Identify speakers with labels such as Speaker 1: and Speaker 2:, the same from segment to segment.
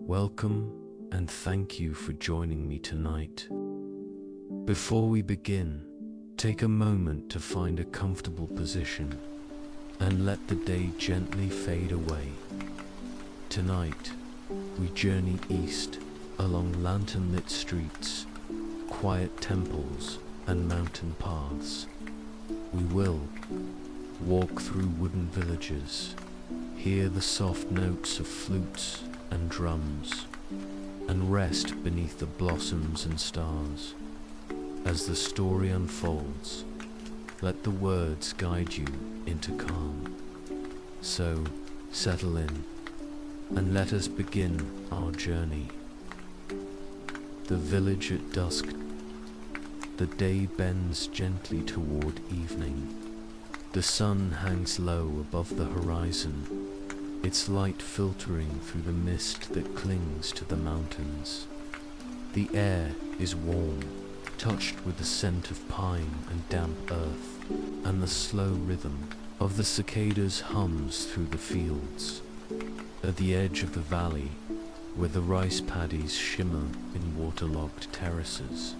Speaker 1: Welcome and thank you for joining me tonight. Before we begin, take a moment to find a comfortable position and let the day gently fade away. Tonight, we journey east along lantern-lit streets, quiet temples, and mountain paths. We will walk through wooden villages, hear the soft notes of flutes and drums, and rest beneath the blossoms and stars. As the story unfolds, let the words guide you into calm. So, settle in, and let us begin our journey. The village at dusk. The day bends gently toward evening. The sun hangs low above the horizon, its light filtering through the mist that clings to the mountains. The air is warm, touched with the scent of pine and damp earth, and the slow rhythm of the cicadas hums through the fields. At the edge of the valley, where the rice paddies shimmer in waterlogged terraces,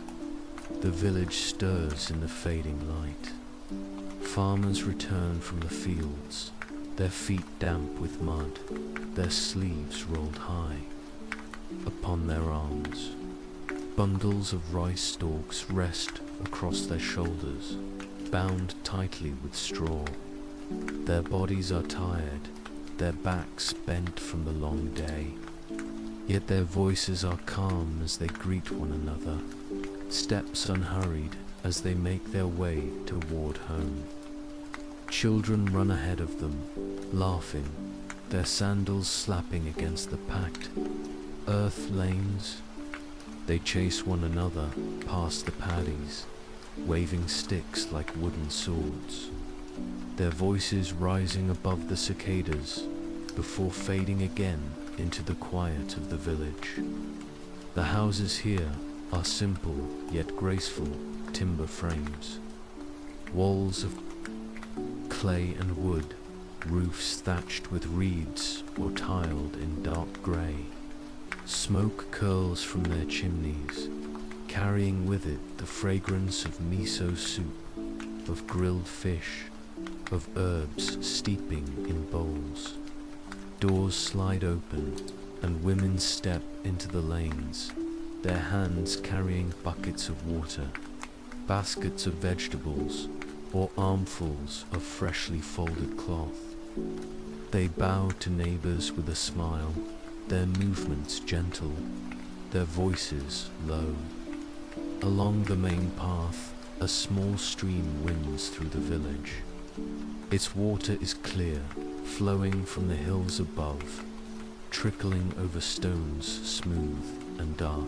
Speaker 1: the village stirs in the fading light. Farmers return from the fields, their feet damp with mud, their sleeves rolled high. Upon their arms, bundles of rice stalks rest across their shoulders, bound tightly with straw. Their bodies are tired, their backs bent from the long day, yet their voices are calm as they greet one another, steps unhurried as they make their way toward home. Children run ahead of them, laughing, their sandals slapping against the packed earth lanes. They chase one another past the paddies, waving sticks like wooden swords, their voices rising above the cicadas before fading again into the quiet of the village. The houses here are simple yet graceful timber frames, walls of clay and wood, roofs thatched with reeds or tiled in dark grey. Smoke curls from their chimneys, carrying with it the fragrance of miso soup, of grilled fish, of herbs steeping in bowls. Doors slide open, and women step into the lanes, their hands carrying buckets of water, baskets of vegetables, or armfuls of freshly folded cloth. They bow to neighbors with a smile, their movements gentle, their voices low. Along the main path, a small stream winds through the village. Its water is clear, flowing from the hills above, trickling over stones smooth and dark.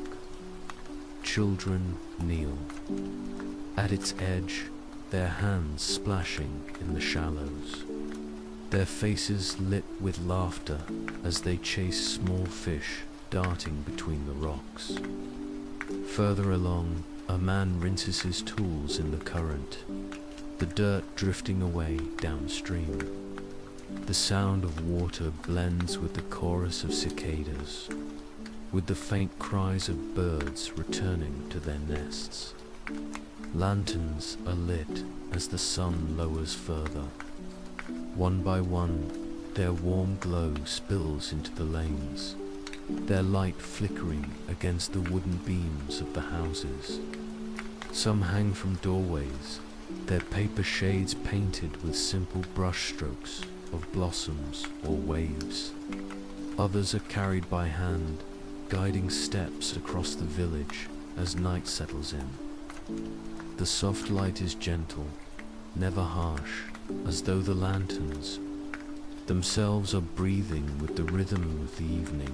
Speaker 1: Children kneel. At its edge, their hands splashing in the shallows, their faces lit with laughter as they chase small fish darting between the rocks. Further along, a man rinses his tools in the current, the dirt drifting away downstream. The sound of water blends with the chorus of cicadas, with the faint cries of birds returning to their nests. Lanterns are lit as the sun lowers further. One by one, their warm glow spills into the lanes, their light flickering against the wooden beams of the houses. Some hang from doorways, their paper shades painted with simple brushstrokes of blossoms or waves. Others are carried by hand, guiding steps across the village as night settles in. The soft light is gentle, never harsh, as though the lanterns themselves are breathing with the rhythm of the evening.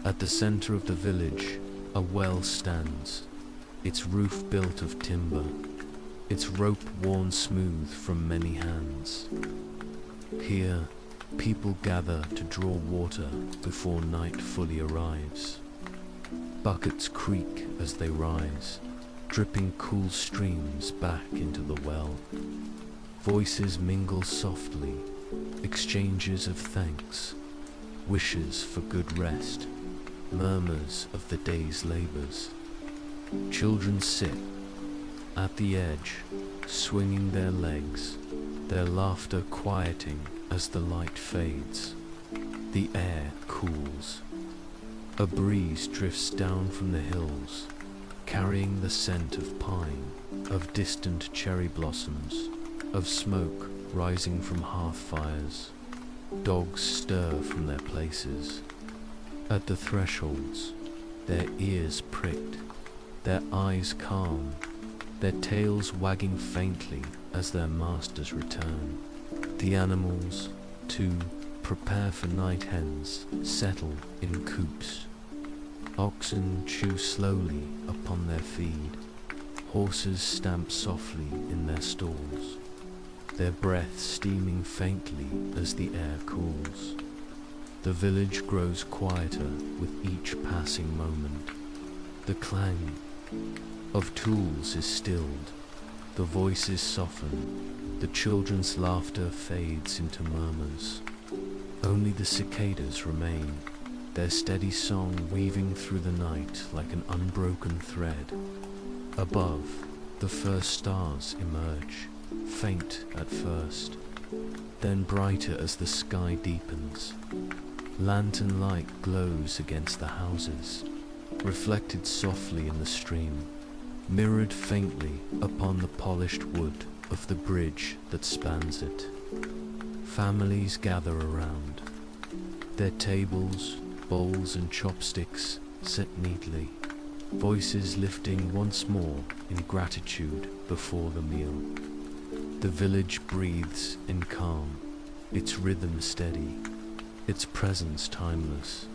Speaker 1: At the center of the village, a well stands, its roof built of timber, its rope worn smooth from many hands. Here, people gather to draw water before night fully arrives. Buckets creak as they rise, dripping cool streams back into the well. Voices mingle softly, exchanges of thanks, wishes for good rest, murmurs of the day's labors. Children sit at the edge, swinging their legs, their laughter quieting as the light fades. The air cools. A breeze drifts down from the hills, carrying the scent of pine, of distant cherry blossoms, of smoke rising from hearth fires. Dogs stir from their places. At the thresholds, their ears pricked, their eyes calm, their tails wagging faintly as their masters return. The animals, too, prepare for night hens, settle in coops. Oxen chew slowly upon their feed. Horses stamp softly in their stalls, their breath steaming faintly as the air cools. The village grows quieter with each passing moment. The clang of tools is stilled, the voices soften, the children's laughter fades into murmurs. Only the cicadas remain, their steady song weaving through the night like an unbroken thread. Above, the first stars emerge, faint at first, then brighter as the sky deepens. Lantern light glows against the houses, reflected softly in the stream, mirrored faintly upon the polished wood of the bridge that spans it. Families gather around, their tables, bowls and chopsticks set neatly, voices lifting once more in gratitude before the meal. The village breathes in calm, its rhythm steady, its presence timeless.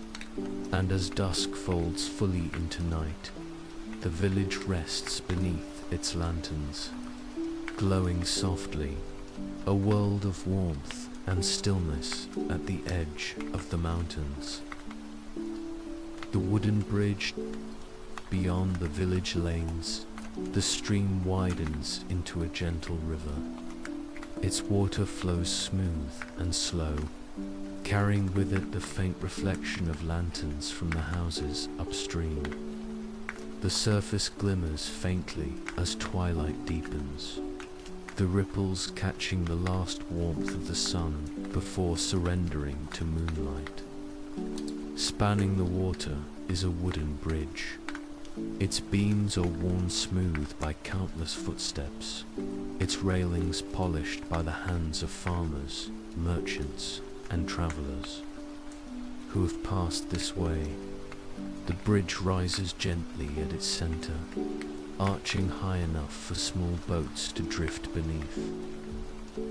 Speaker 1: And as dusk folds fully into night, the village rests beneath its lanterns, glowing softly, a world of warmth and stillness at the edge of the mountains. The wooden bridge beyond the village lanes, the stream widens into a gentle river. Its water flows smooth and slow, carrying with it the faint reflection of lanterns from the houses upstream. The surface glimmers faintly as twilight deepens, the ripples catching the last warmth of the sun before surrendering to moonlight. Spanning the water is a wooden bridge. Its beams are worn smooth by countless footsteps, its railings polished by the hands of farmers, merchants, and travelers who have passed this way. The bridge rises gently at its center, arching high enough for small boats to drift beneath.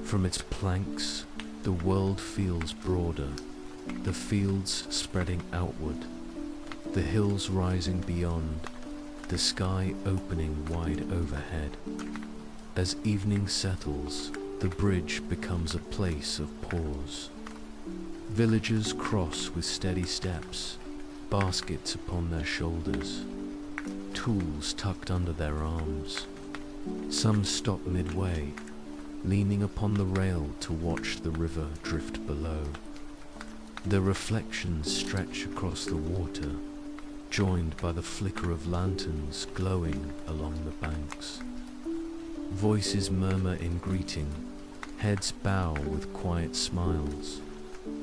Speaker 1: From its planks, the world feels broader, the fields spreading outward, the hills rising beyond, the sky opening wide overhead. As evening settles, the bridge becomes a place of pause. Villagers cross with steady steps, baskets upon their shoulders, tools tucked under their arms. Some stop midway, leaning upon the rail to watch the river drift below. The reflections stretch across the water, joined by the flicker of lanterns glowing along the banks. Voices murmur in greeting, heads bow with quiet smiles,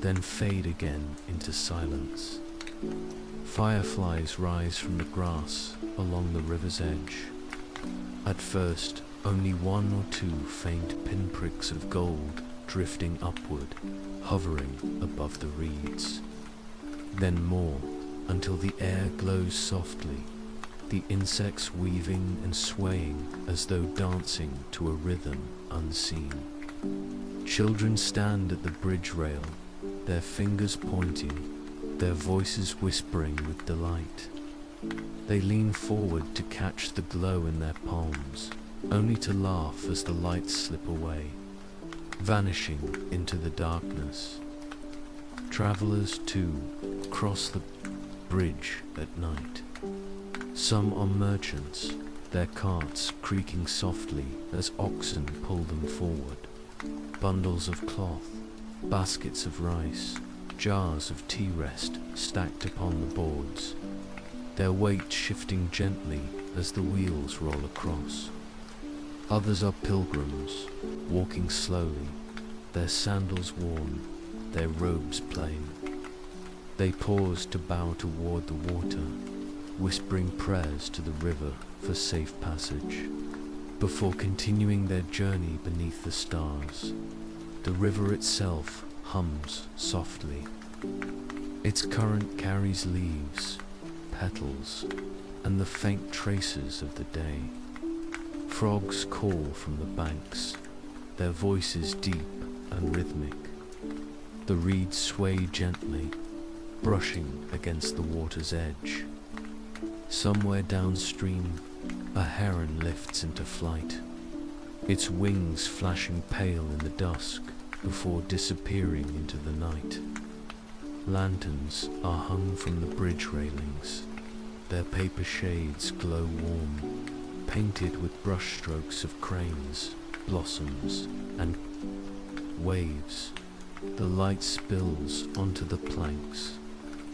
Speaker 1: then fade again into silence. Fireflies rise from the grass along the river's edge. At first, only one or two faint pinpricks of gold drifting upward, hovering above the reeds. Then more, until the air glows softly, the insects weaving and swaying as though dancing to a rhythm unseen. Children stand at the bridge rail, their fingers pointing, their voices whispering with delight. They lean forward to catch the glow in their palms, only to laugh as the lights slip away, vanishing into the darkness. Travelers, too, cross the bridge at night. Some are merchants, their carts creaking softly as oxen pull them forward. Bundles of cloth, baskets of rice, jars of tea rest stacked upon the boards, their weight shifting gently as the wheels roll across. Others are pilgrims, walking slowly, their sandals worn, their robes plain. They pause to bow toward the water, whispering prayers to the river for safe passage. Before continuing their journey beneath the stars, the river itself hums softly. Its current carries leaves, petals, and the faint traces of the day. Frogs call from the banks, their voices deep and rhythmic. The reeds sway gently, brushing against the water's edge. Somewhere downstream, a heron lifts into flight, its wings flashing pale in the dusk before disappearing into the night. Lanterns are hung from the bridge railings, their paper shades glow warm, painted with brushstrokes of cranes, blossoms, and waves. The light spills onto the planks,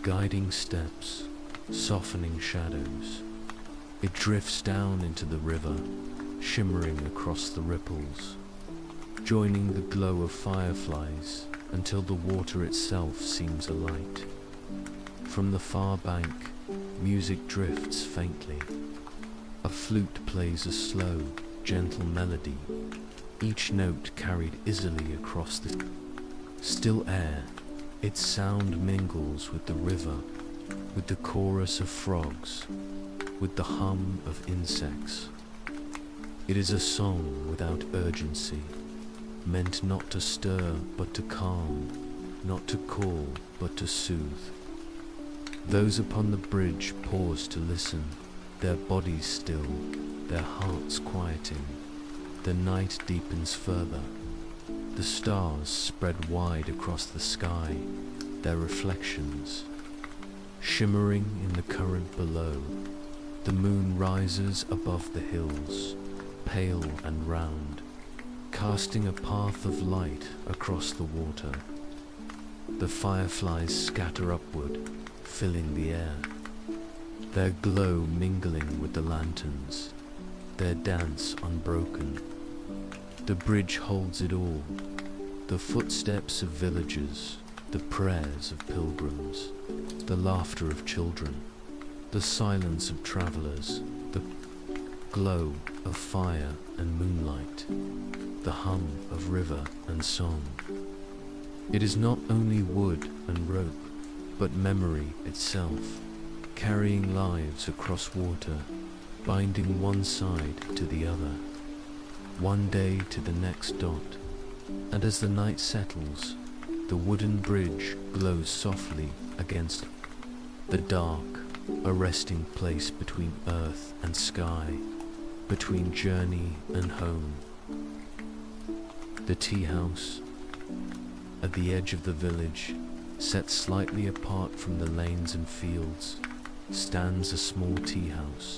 Speaker 1: guiding steps, softening shadows. It drifts down into the river, shimmering across the ripples, joining the glow of fireflies until the water itself seems alight. From the far bank, music drifts faintly. A flute plays a slow, gentle melody, each note carried easily across the still air. Its sound mingles with the river, with the chorus of frogs, with the hum of insects. It is a song without urgency, meant not to stir but to calm, not to call but to soothe. Those upon the bridge pause to listen, their bodies still, their hearts quieting. The night deepens further. The stars spread wide across the sky, their reflections shimmering in the current below. The moon rises above the hills, pale and round, casting a path of light across the water. The fireflies scatter upward, filling the air, their glow mingling with the lanterns, their dance unbroken. The bridge holds it all, the footsteps of villagers, the prayers of pilgrims, the laughter of children, the silence of travelers, the glow of fire and moonlight, the hum of river and song. It is not only wood and rope, but memory itself, carrying lives across water, binding one side to the other, one day to the next dot. And as the night settles, the wooden bridge glows softly against the dark, a resting place between earth and sky, between journey and home. The tea house, at the edge of the village, set slightly apart from the lanes and fields, stands a small tea house.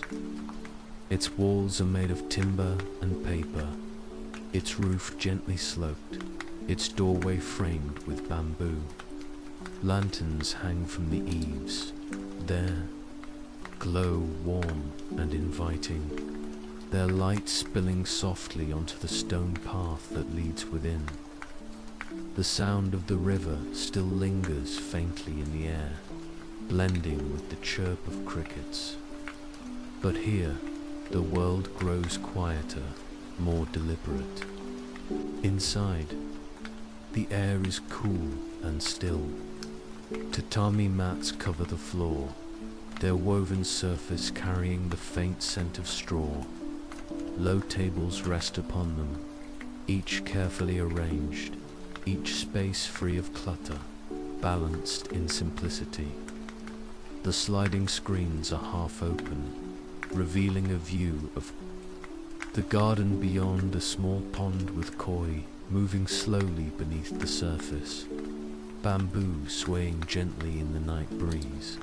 Speaker 1: Its walls are made of timber and paper, its roof gently sloped, its doorway framed with bamboo. Lanterns hang from the eaves, their glow warm and inviting, their light spilling softly onto the stone path that leads within. The sound of the river still lingers faintly in the air, blending with the chirp of crickets. But here, the world grows quieter, more deliberate. Inside, the air is cool and still. Tatami mats cover the floor, their woven surface carrying the faint scent of straw. Low tables rest upon them, each carefully arranged, each space free of clutter, balanced in simplicity. The sliding screens are half open, revealing a view of the garden beyond, a small pond with koi moving slowly beneath the surface, bamboo swaying gently in the night breeze,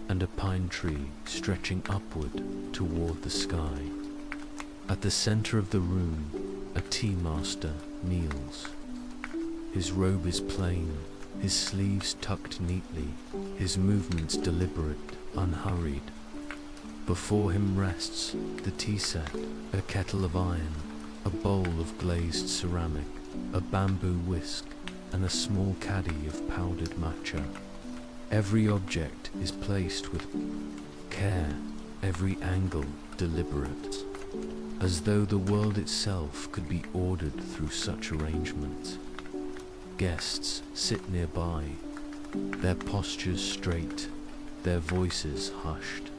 Speaker 1: and a pine tree stretching upward toward the sky. At the center of the room, a tea master kneels. His robe is plain, his sleeves tucked neatly, his movements deliberate, unhurried. Before him rests the tea set, a kettle of iron, a bowl of glazed ceramic, a bamboo whisk, and a small caddy of powdered matcha. Every object is placed with care, every angle deliberate, as though the world itself could be ordered through such arrangement. Guests sit nearby, their postures straight, their voices hushed.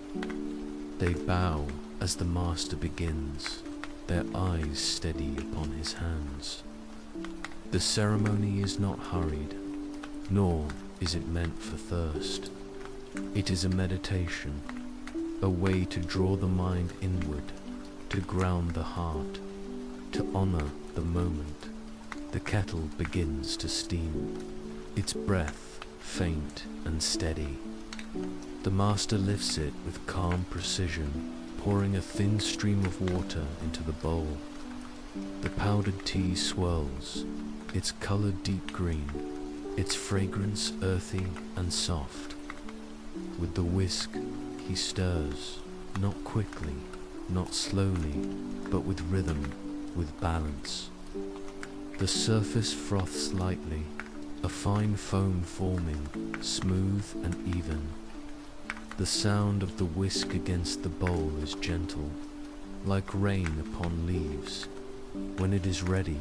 Speaker 1: They bow as the master begins, their eyes steady upon his hands. The ceremony is not hurried, nor is it meant for thirst. It is a meditation, a way to draw the mind inward, to ground the heart, to honor the moment. The kettle begins to steam, its breath faint and steady. The master lifts it with calm precision, pouring a thin stream of water into the bowl. The powdered tea swirls, its color deep green, its fragrance earthy and soft. With the whisk, he stirs, not quickly, not slowly, but with rhythm, with balance. The surface froths lightly, a fine foam forming, smooth and even. The sound of the whisk against the bowl is gentle, like rain upon leaves. When it is ready,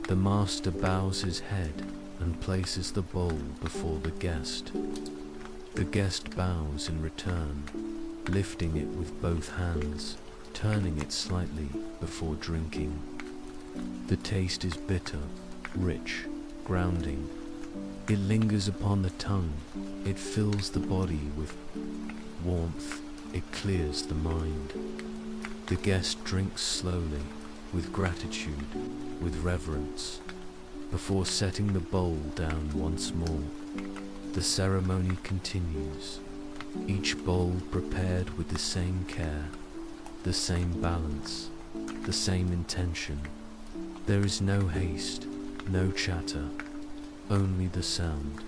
Speaker 1: the master bows his head and places the bowl before the guest. The guest bows in return, lifting it with both hands, turning it slightly before drinking. The taste is bitter, rich, grounding. It lingers upon the tongue, it fills the body with warmth, it clears the mind. The guest drinks slowly, with gratitude, with reverence, before setting the bowl down once more. The ceremony continues, each bowl prepared with the same care, the same balance, the same intention. There is no haste, no chatter, only the sound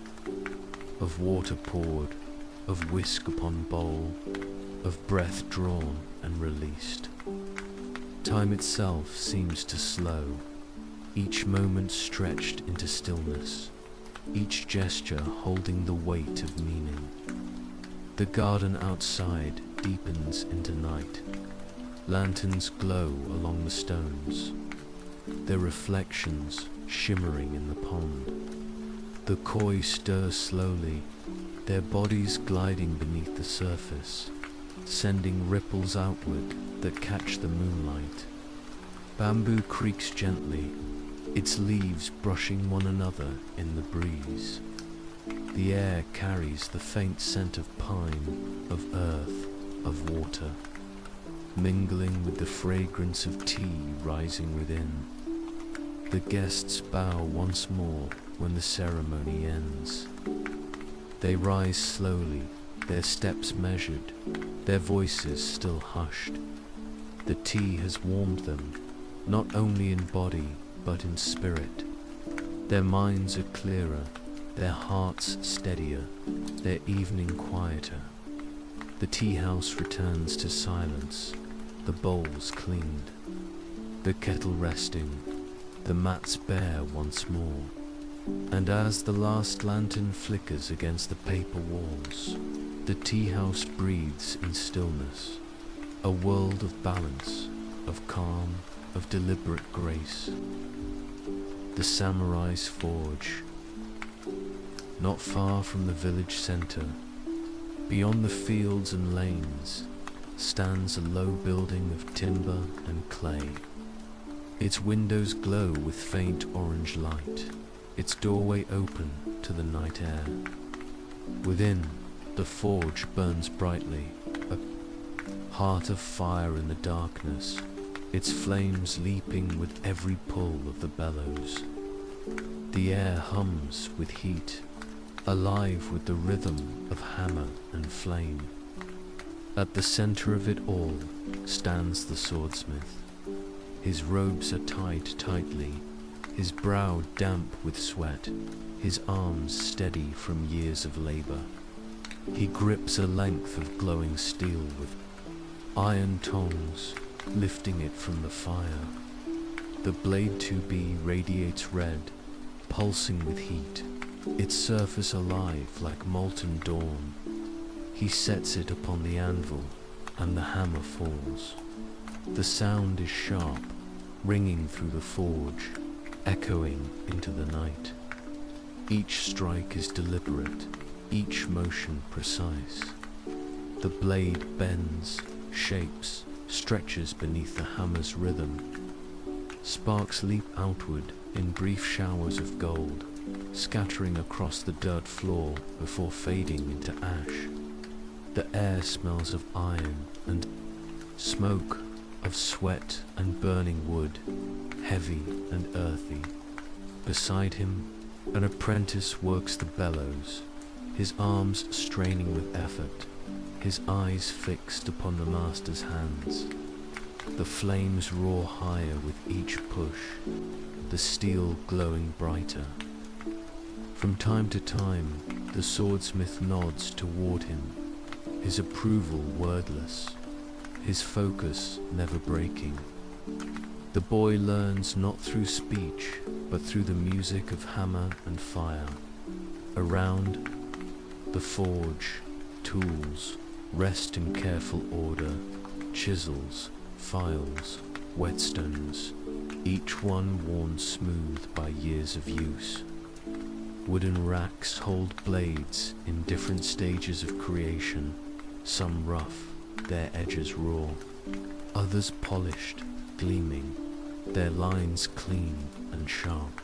Speaker 1: of water poured, of whisk upon bowl, of breath drawn and released. Time itself seems to slow, each moment stretched into stillness, each gesture holding the weight of meaning. The garden outside deepens into night. Lanterns glow along the stones, their reflections shimmering in the pond. The koi stir slowly, their bodies gliding beneath the surface, sending ripples outward that catch the moonlight. Bamboo creaks gently, its leaves brushing one another in the breeze. The air carries the faint scent of pine, of earth, of water, mingling with the fragrance of tea rising within. The guests bow once more when the ceremony ends. They rise slowly, their steps measured, their voices still hushed. The tea has warmed them, not only in body, but in spirit. Their minds are clearer, their hearts steadier, their evening quieter. The tea house returns to silence, the bowls cleaned, the kettle resting, the mats bare once more. And as the last lantern flickers against the paper walls, the tea house breathes in stillness, a world of balance, of calm, of deliberate grace. The samurai's forge. Not far from the village center, beyond the fields and lanes, stands a low building of timber and clay. Its windows glow with faint orange light, its doorway open to the night air. Within, the forge burns brightly, a heart of fire in the darkness, its flames leaping with every pull of the bellows. The air hums with heat, alive with the rhythm of hammer and flame. At the center of it all stands the swordsmith. His robes are tied tightly, his brow damp with sweat, his arms steady from years of labor. He grips a length of glowing steel with iron tongs, lifting it from the fire. The blade to be radiates red, pulsing with heat, its surface alive like molten dawn. He sets it upon the anvil, and the hammer falls. The sound is sharp, ringing through the forge, echoing into the night. Each strike is deliberate, each motion precise. The blade bends, shapes, stretches beneath the hammer's rhythm. Sparks leap outward in brief showers of gold, scattering across the dirt floor before fading into ash. The air smells of iron and smoke, of sweat and burning wood, heavy and earthy. Beside him, an apprentice works the bellows, his arms straining with effort, his eyes fixed upon the master's hands. The flames roar higher with each push, the steel glowing brighter. From time to time, the swordsmith nods toward him, his approval wordless, his focus never breaking. The boy learns not through speech, but through the music of hammer and fire. Around the forge, tools rest in careful order, chisels, files, whetstones, each one worn smooth by years of use. Wooden racks hold blades in different stages of creation, some rough, their edges raw, others polished, gleaming, their lines clean and sharp.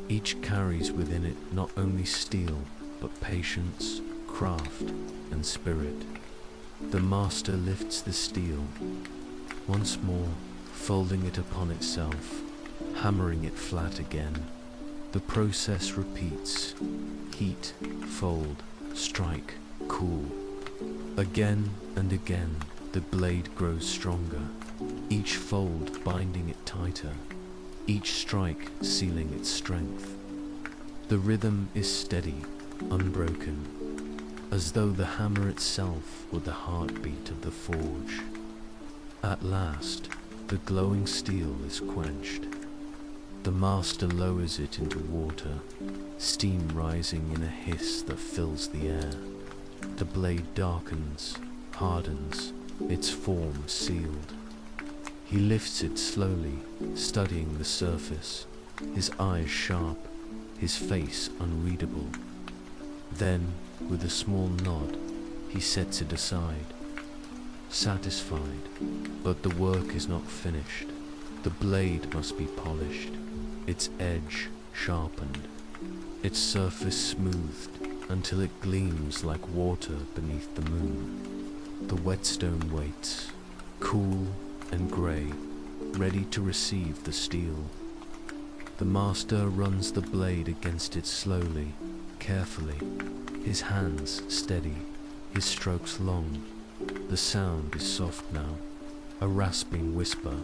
Speaker 1: Each carries within it not only steel, but patience, craft, and spirit. The master lifts the steel, once more, folding it upon itself, hammering it flat again. The process repeats. Heat, fold, strike, cool. Again and again, the blade grows stronger, each fold binding it tighter, each strike sealing its strength. The rhythm is steady, unbroken, as though the hammer itself were the heartbeat of the forge. At last, the glowing steel is quenched. The master lowers it into water, steam rising in a hiss that fills the air. The blade darkens, hardens, its form sealed. He lifts it slowly, studying the surface, his eyes sharp, his face unreadable. Then, with a small nod, he sets it aside. Satisfied, but the work is not finished. The blade must be polished, its edge sharpened, its surface smoothed until it gleams like water beneath the moon. The whetstone waits, cool and grey, ready to receive the steel. The master runs the blade against it slowly, carefully, his hands steady, his strokes long. The sound is soft now, a rasping whisper,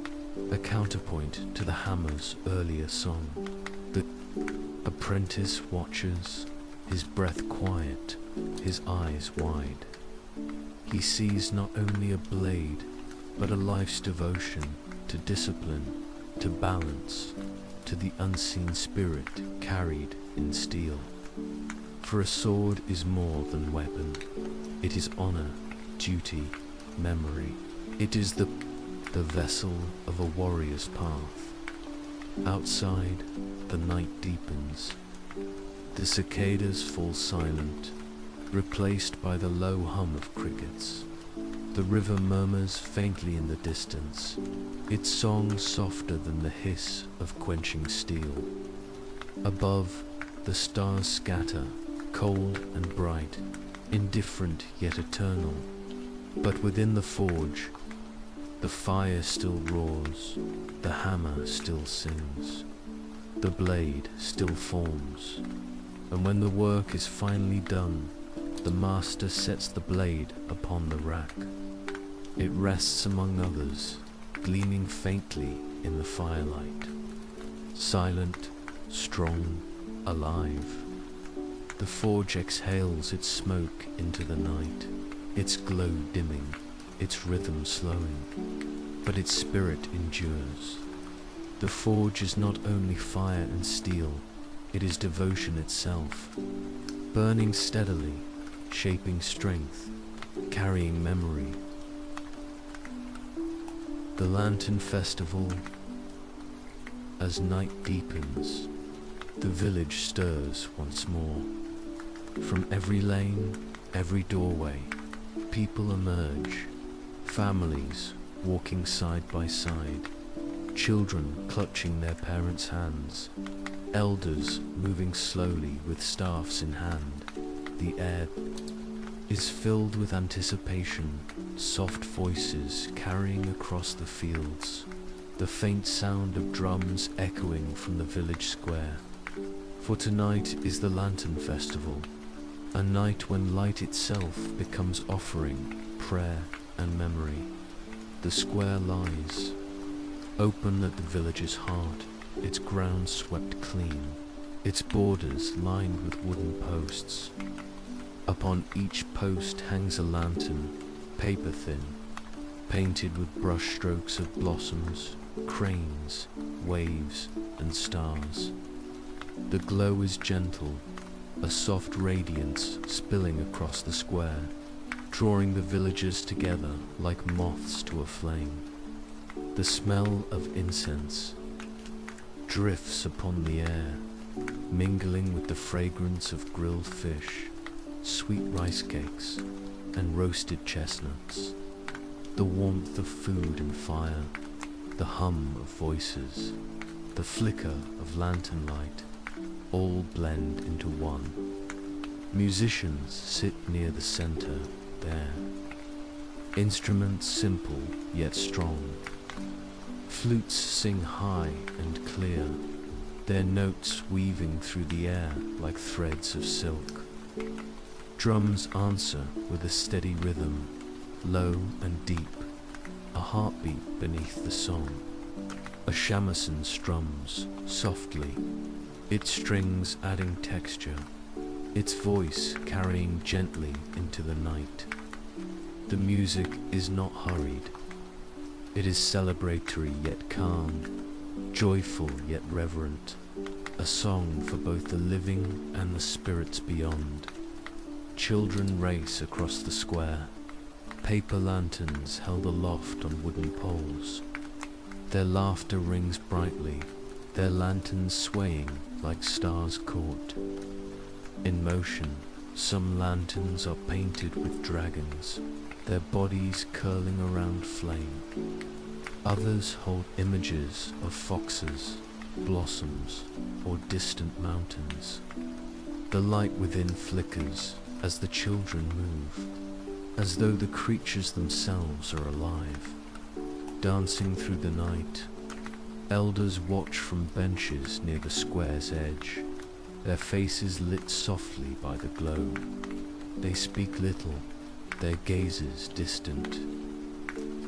Speaker 1: a counterpoint to the hammer's earlier song. The apprentice watches, his breath quiet, his eyes wide. He sees not only a blade, but a life's devotion to discipline, to balance, to the unseen spirit carried in steel. For a sword is more than weapon. It is honor, duty, memory. It is the vessel of a warrior's path. Outside, the night deepens. The cicadas fall silent, replaced by the low hum of crickets. The river murmurs faintly in the distance, its song softer than the hiss of quenching steel. Above, the stars scatter, cold and bright, indifferent yet eternal. But within the forge, the fire still roars, the hammer still sings, the blade still forms, and when the work is finally done, the master sets the blade upon the rack. It rests among others, gleaming faintly in the firelight. silent, strong, alive. The forge exhales its smoke into the night, its glow dimming, its rhythm slowing, but its spirit endures. The forge is not only fire and steel, it is devotion itself, burning steadily, shaping strength, carrying memory. The Lantern Festival. As night deepens, the village stirs once more. From every lane, every doorway, people emerge, families walking side by side, children clutching their parents' hands, elders moving slowly with staffs in hand. The air is filled with anticipation, soft voices carrying across the fields, the faint sound of drums echoing from the village square. For tonight is the Lantern Festival, a night when light itself becomes offering, prayer and memory. The square lies open at the village's heart, its grounds swept clean, its borders lined with wooden posts. Upon each post hangs a lantern, paper thin, painted with brush strokes of blossoms, cranes, waves, and stars. The glow is gentle, a soft radiance spilling across the square, drawing the villagers together like moths to a flame. The smell of incense drifts upon the air, mingling with the fragrance of grilled fish, sweet rice cakes, and roasted chestnuts. The warmth of food and fire, the hum of voices, the flicker of lantern light, all blend into one. Musicians sit near the center there, instruments simple yet strong. Flutes sing high and clear, their notes weaving through the air like threads of silk. Drums answer with a steady rhythm, low and deep, a heartbeat beneath the song. A shamisen strums softly, its strings adding texture, its voice carrying gently into the night. The music is not hurried. It is celebratory yet calm, joyful yet reverent, a song for both the living and the spirits beyond. Children race across the square, paper lanterns held aloft on wooden poles. Their laughter rings brightly, their lanterns swaying like stars caught. In motion, some lanterns are painted with dragons, their bodies curling around flame. Others hold images of foxes, blossoms, or distant mountains. The light within flickers as the children move, as though the creatures themselves are alive. Dancing through the night, elders watch from benches near the square's edge, their faces lit softly by the glow. They speak little, their gazes distant,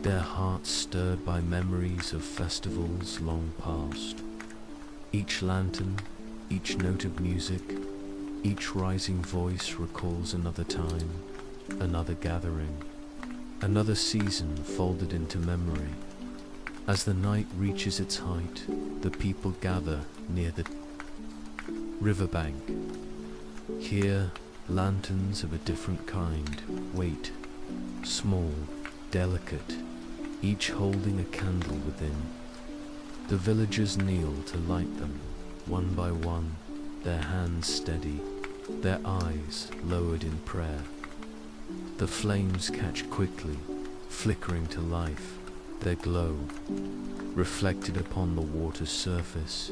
Speaker 1: their hearts stirred by memories of festivals long past. Each lantern, each note of music, each rising voice recalls another time, another gathering, another season folded into memory. As the night reaches its height, the people gather near the riverbank. Here, lanterns of a different kind wait, small, delicate, each holding a candle within. The villagers kneel to light them, one by one, their hands steady, their eyes lowered in prayer. The flames catch quickly, flickering to life, their glow reflected upon the water's surface.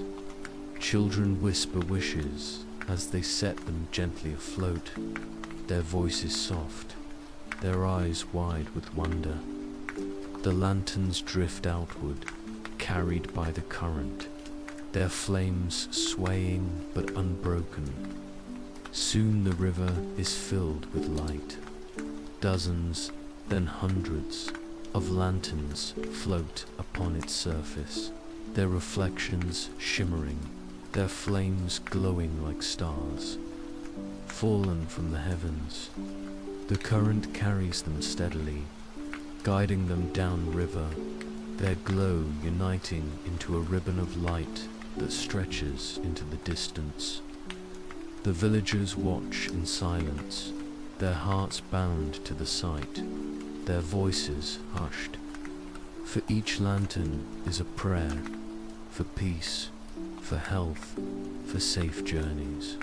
Speaker 1: Children whisper wishes as they set them gently afloat, their voices soft, their eyes wide with wonder. The lanterns drift outward, carried by the current, their flames swaying but unbroken. Soon the river is filled with light. Dozens, then hundreds, of lanterns float upon its surface, their reflections shimmering, their flames glowing like stars, fallen from the heavens. The current carries them steadily, guiding them down river, their glow uniting into a ribbon of light that stretches into the distance. The villagers watch in silence, their hearts bound to the sight, their voices hushed. For each lantern is a prayer, for peace, for health, for safe journeys,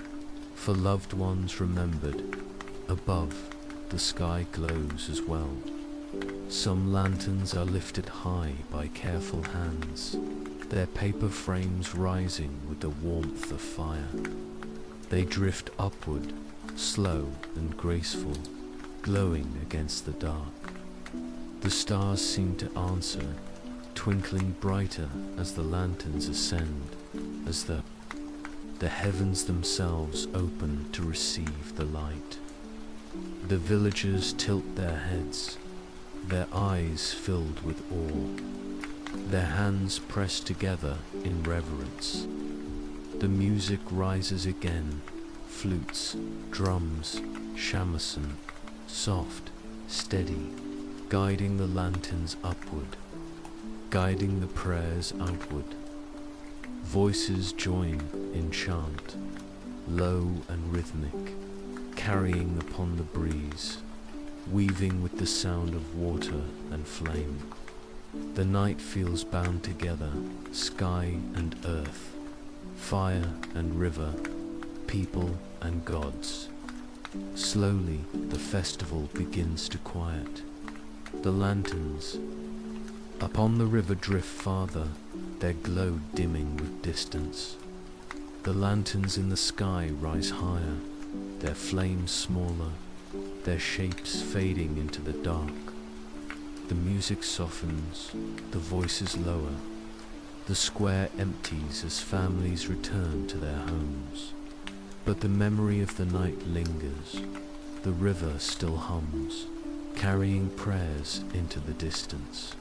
Speaker 1: for loved ones remembered. Above, the sky glows as well. Some lanterns are lifted high by careful hands, their paper frames rising with the warmth of fire. They drift upward, slow and graceful, glowing against the dark. The stars seem to answer, twinkling brighter as the lanterns ascend, as the heavens themselves open to receive the light. The villagers tilt their heads, their eyes filled with awe, their hands pressed together in reverence. The music rises again, flutes, drums, shamisen, soft, steady, guiding the lanterns upward, guiding the prayers outward. Voices join in chant, low and rhythmic, carrying upon the breeze, weaving with the sound of water and flame. The night feels bound together, sky and earth, fire and river, people and gods. Slowly the festival begins to quiet. The lanterns upon the river drift farther, their glow dimming with distance. The lanterns in the sky rise higher, their flames smaller, their shapes fading into the dark. The music softens, the voices lower. The square empties as families return to their homes. But the memory of the night lingers. The river still hums, carrying prayers into the distance.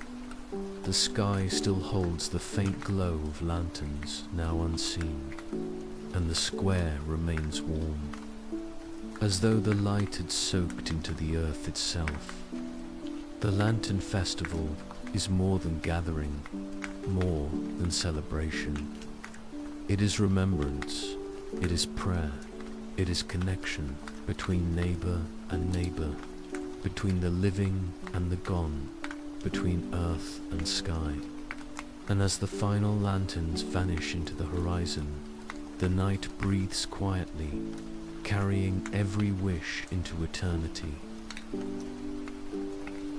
Speaker 1: The sky still holds the faint glow of lanterns now unseen, and the square remains warm, as though the light had soaked into the earth itself. The Lantern Festival is more than gathering, more than celebration. It is remembrance, it is prayer, it is connection between neighbor and neighbor, between the living and the gone, between earth and sky. And as the final lanterns vanish into the horizon, the night breathes quietly, carrying every wish into eternity.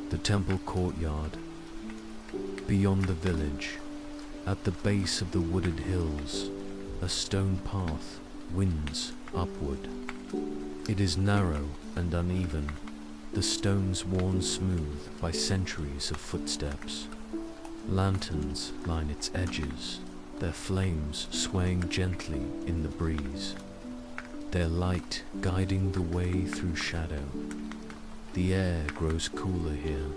Speaker 1: The temple courtyard, beyond the village, at the base of the wooded hills, a stone path winds upward. It is narrow and uneven, the stones worn smooth by centuries of footsteps. Lanterns line its edges, their flames swaying gently in the breeze, their light guiding the way through shadow. The air grows cooler here,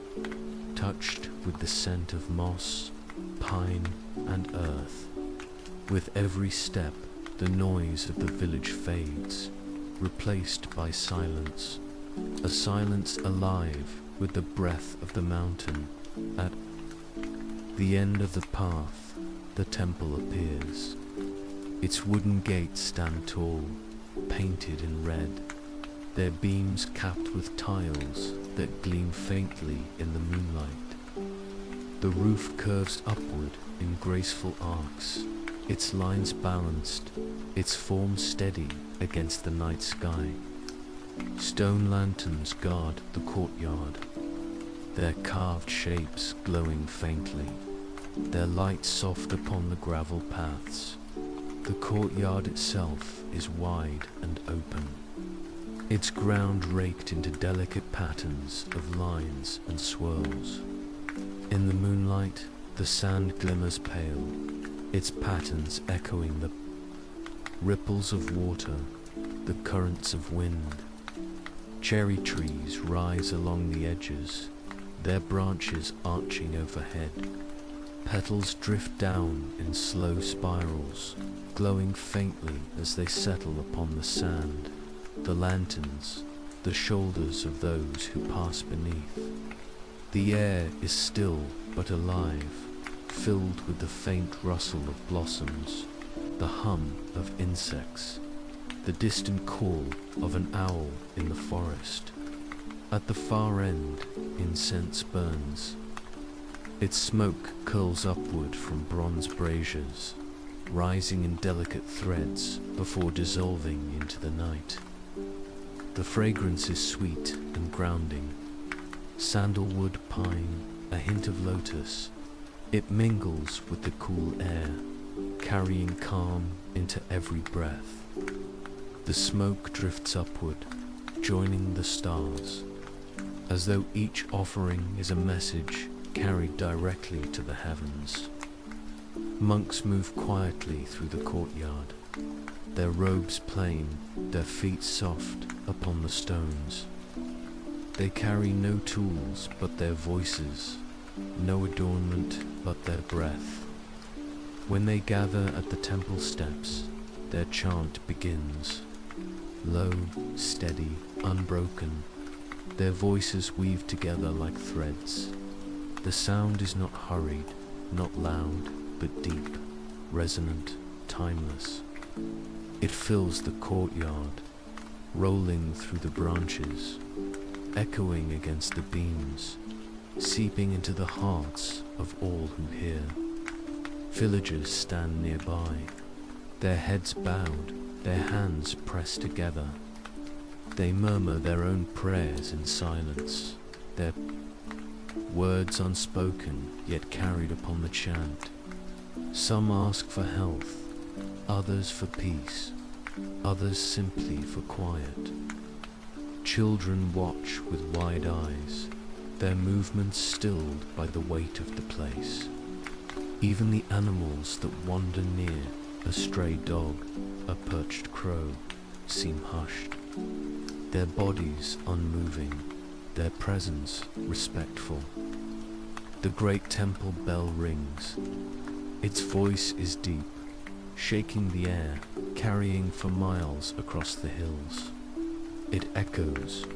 Speaker 1: touched with the scent of moss, pine, and earth. With every step, the noise of the village fades, replaced by silence, a silence alive with the breath of the mountain. At the end of the path, the temple appears. Its wooden gates stand tall, painted in red, their beams capped with tiles that gleam faintly in the moonlight. The roof curves upward in graceful arcs, its lines balanced, its form steady against the night sky. Stone lanterns guard the courtyard, their carved shapes glowing faintly, their light soft upon the gravel paths. The courtyard itself is wide and open, its ground raked into delicate patterns of lines and swirls. In the moonlight, the sand glimmers pale, its patterns echoing the ripples of water, the currents of wind. Cherry trees rise along the edges, their branches arching overhead. Petals drift down in slow spirals, glowing faintly as they settle upon the sand, the lanterns, the shoulders of those who pass beneath. The air is still but alive, filled with the faint rustle of blossoms, the hum of insects, the distant call of an owl in the forest. At the far end, incense burns. Its smoke curls upward from bronze braziers, rising in delicate threads before dissolving into the night. The fragrance is sweet and grounding. Sandalwood, pine, a hint of lotus. It mingles with the cool air, carrying calm into every breath. The smoke drifts upward, joining the stars, as though each offering is a message carried directly to the heavens. Monks move quietly through the courtyard, their robes plain, their feet soft upon the stones. They carry no tools but their voices, no adornment but their breath. When they gather at the temple steps, their chant begins. Low, steady, unbroken, their voices weave together like threads. The sound is not hurried, not loud, but deep, resonant, timeless. It fills the courtyard, rolling through the branches, echoing against the beams, seeping into the hearts of all who hear. Villagers stand nearby, their heads bowed, their hands pressed together. They murmur their own prayers in silence, their words unspoken yet carried upon the chant. Some ask for health, others for peace, others simply for quiet. Children watch with wide eyes, their movements stilled by the weight of the place. Even the animals that wander near, a stray dog, a perched crow, seem hushed, their bodies unmoving, their presence respectful. The great temple bell rings. Its voice is deep, shaking the air, carrying for miles across the hills. It echoes,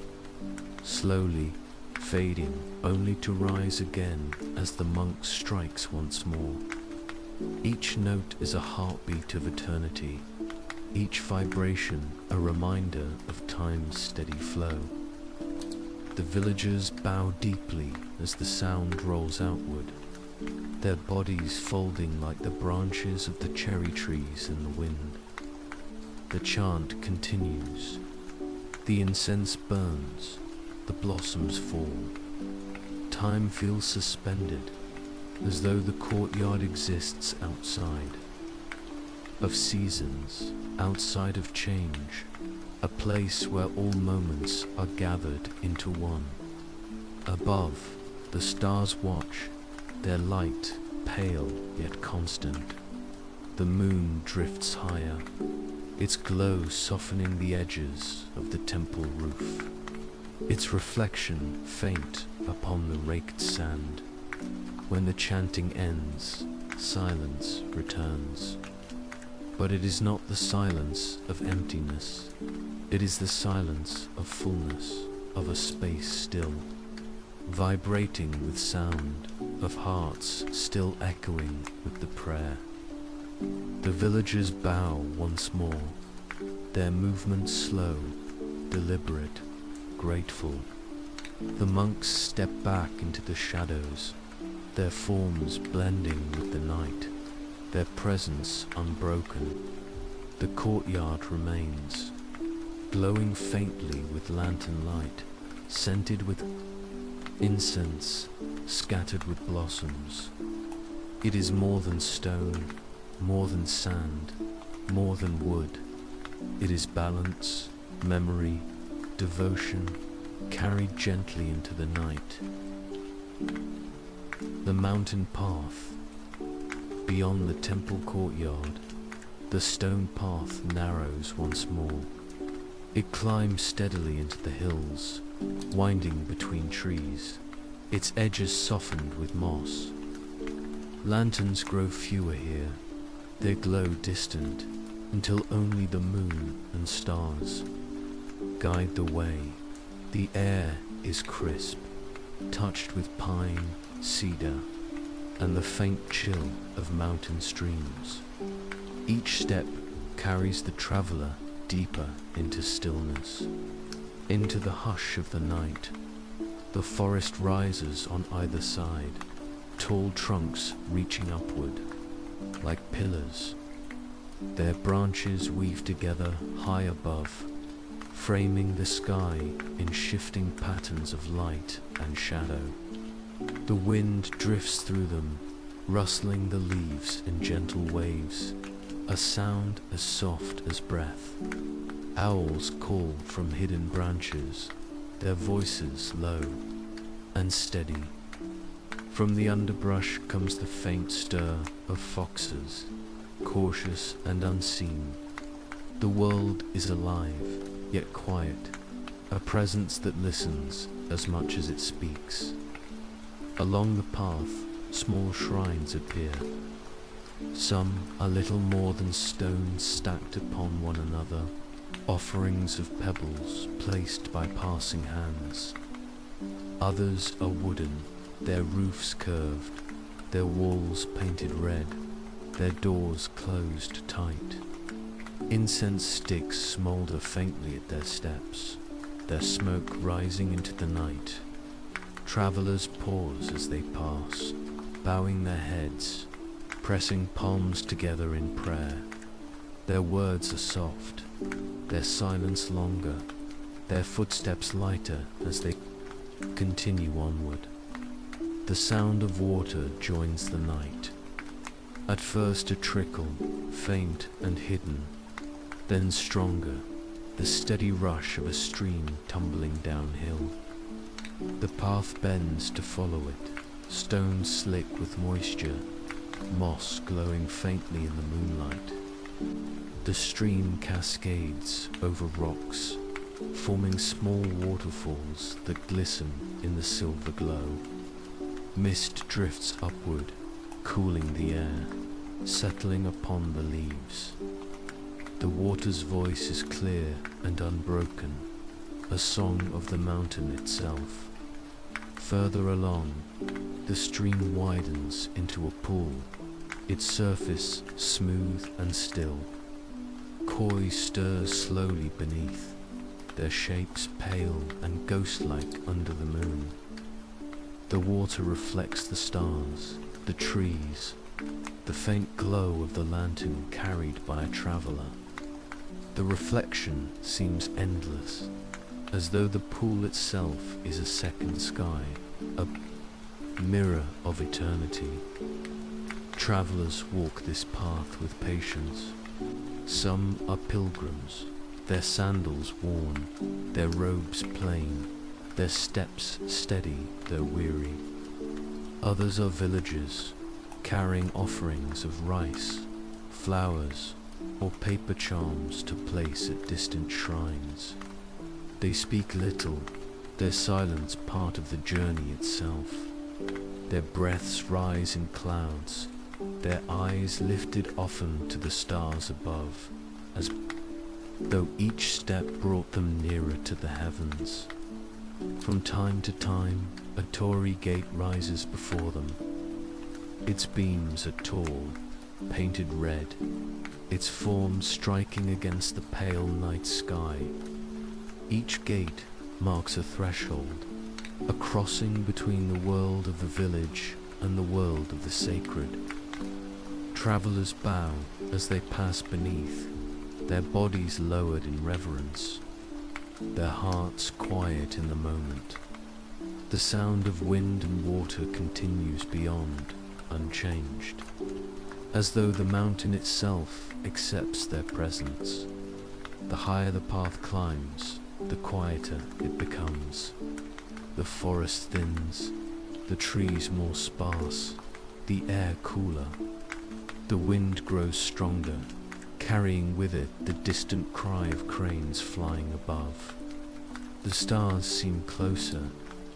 Speaker 1: slowly fading, only to rise again as the monk strikes once more. Each note is a heartbeat of eternity, each vibration a reminder of time's steady flow. The villagers bow deeply as the sound rolls outward, their bodies folding like the branches of the cherry trees in the wind. The chant continues. The incense burns, the blossoms fall. Time feels suspended, as though the courtyard exists outside of seasons, outside of change, a place where all moments are gathered into one. Above, the stars watch, their light pale yet constant. The moon drifts higher, its glow softening the edges of the temple roof, its reflection faint upon the raked sand. When the chanting ends, silence returns. But it is not the silence of emptiness. It is the silence of fullness, of a space still, vibrating with sound, of hearts still echoing with the prayer. The villagers bow once more, their movements slow, deliberate, grateful. The monks step back into the shadows, their forms blending with the night, their presence unbroken. The courtyard remains, glowing faintly with lantern light, scented with incense, scattered with blossoms. It is more than stone, more than sand, more than wood. It is balance, memory, devotion, carried gently into the night. The mountain path. Beyond the temple courtyard, the stone path narrows once more. It climbs steadily into the hills, winding between trees, its edges softened with moss. Lanterns grow fewer here, their glow distant, until only the moon and stars guide the way. The air is crisp, touched with pine, cedar, and the faint chill of mountain streams. Each step carries the traveler deeper into stillness, into the hush of the night. The forest rises on either side, tall trunks reaching upward, like pillars. Their branches weave together high above, framing the sky in shifting patterns of light and shadow. The wind drifts through them, rustling the leaves in gentle waves, a sound as soft as breath. Owls call from hidden branches, their voices low and steady. From the underbrush comes the faint stir of foxes, cautious and unseen. The world is alive, yet quiet, a presence that listens as much as it speaks. Along the path, small shrines appear. Some are little more than stones stacked upon one another, offerings of pebbles placed by passing hands. Others are wooden, their roofs curved, their walls painted red, their doors closed tight. Incense sticks smolder faintly at their steps, their smoke rising into the night. Travelers pause as they pass, bowing their heads, pressing palms together in prayer. Their words are soft, their silence longer, their footsteps lighter as they continue onward. The sound of water joins the night. At first a trickle, faint and hidden, then stronger, the steady rush of a stream tumbling downhill. The path bends to follow it, stones slick with moisture, moss glowing faintly in the moonlight. The stream cascades over rocks, forming small waterfalls that glisten in the silver glow. Mist drifts upward, cooling the air, settling upon the leaves. The water's voice is clear and unbroken, a song of the mountain itself. Further along, the stream widens into a pool, its surface smooth and still. Koi stirs slowly beneath, their shapes pale and ghost-like under the moon. The water reflects the stars, the trees, the faint glow of the lantern carried by a traveler. The reflection seems endless, as though the pool itself is a second sky, a mirror of eternity. Travelers walk this path with patience. Some are pilgrims, their sandals worn, their robes plain, their steps steady though weary. Others are villagers, carrying offerings of rice, flowers, or paper charms to place at distant shrines. They speak little, their silence part of the journey itself. Their breaths rise in clouds, their eyes lifted often to the stars above, as though each step brought them nearer to the heavens. From time to time, a torii gate rises before them. Its beams are tall, painted red, its form striking against the pale night sky. Each gate marks a threshold, a crossing between the world of the village and the world of the sacred. Travelers bow as they pass beneath, their bodies lowered in reverence, their hearts quiet in the moment. The sound of wind and water continues beyond, unchanged, as though the mountain itself accepts their presence. The higher the path climbs, the quieter it becomes. The forest thins, the trees more sparse, the air cooler. The wind grows stronger, carrying with it the distant cry of cranes flying above. The stars seem closer,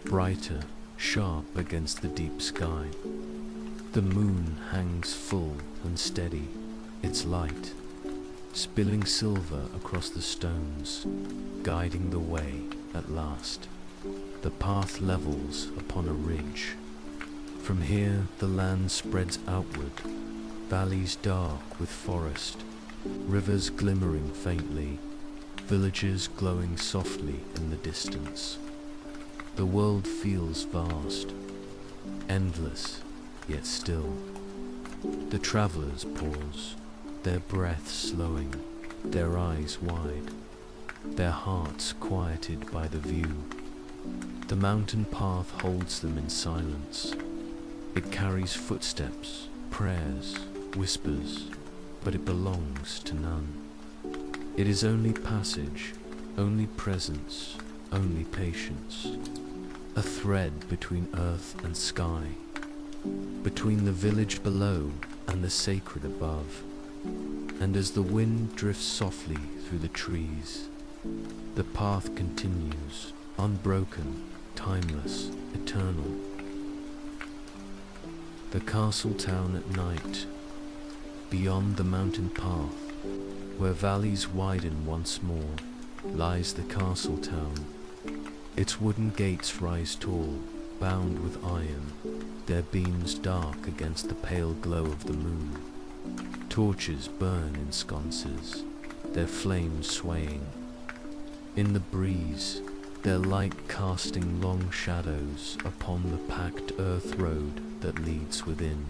Speaker 1: brighter, sharp against the deep sky. The moon hangs full and steady, its light spilling silver across the stones, guiding the way at last. The path levels upon a ridge. From here the land spreads outward, valleys dark with forest, rivers glimmering faintly, villages glowing softly in the distance. The world feels vast, endless, yet still. The travelers pause, their breath slowing, their eyes wide, their hearts quieted by the view. The mountain path holds them in silence. It carries footsteps, prayers, whispers, but it belongs to none. It is only passage, only presence, only patience. A thread between earth and sky, between the village below and the sacred above. And as the wind drifts softly through the trees, the path continues, unbroken, timeless, eternal. The castle town at night, beyond the mountain path, where valleys widen once more, lies the castle town. Its wooden gates rise tall, bound with iron, their beams dark against the pale glow of the moon. Torches burn in sconces, their flames swaying. In the breeze, their light casting long shadows upon the packed earth road that leads within.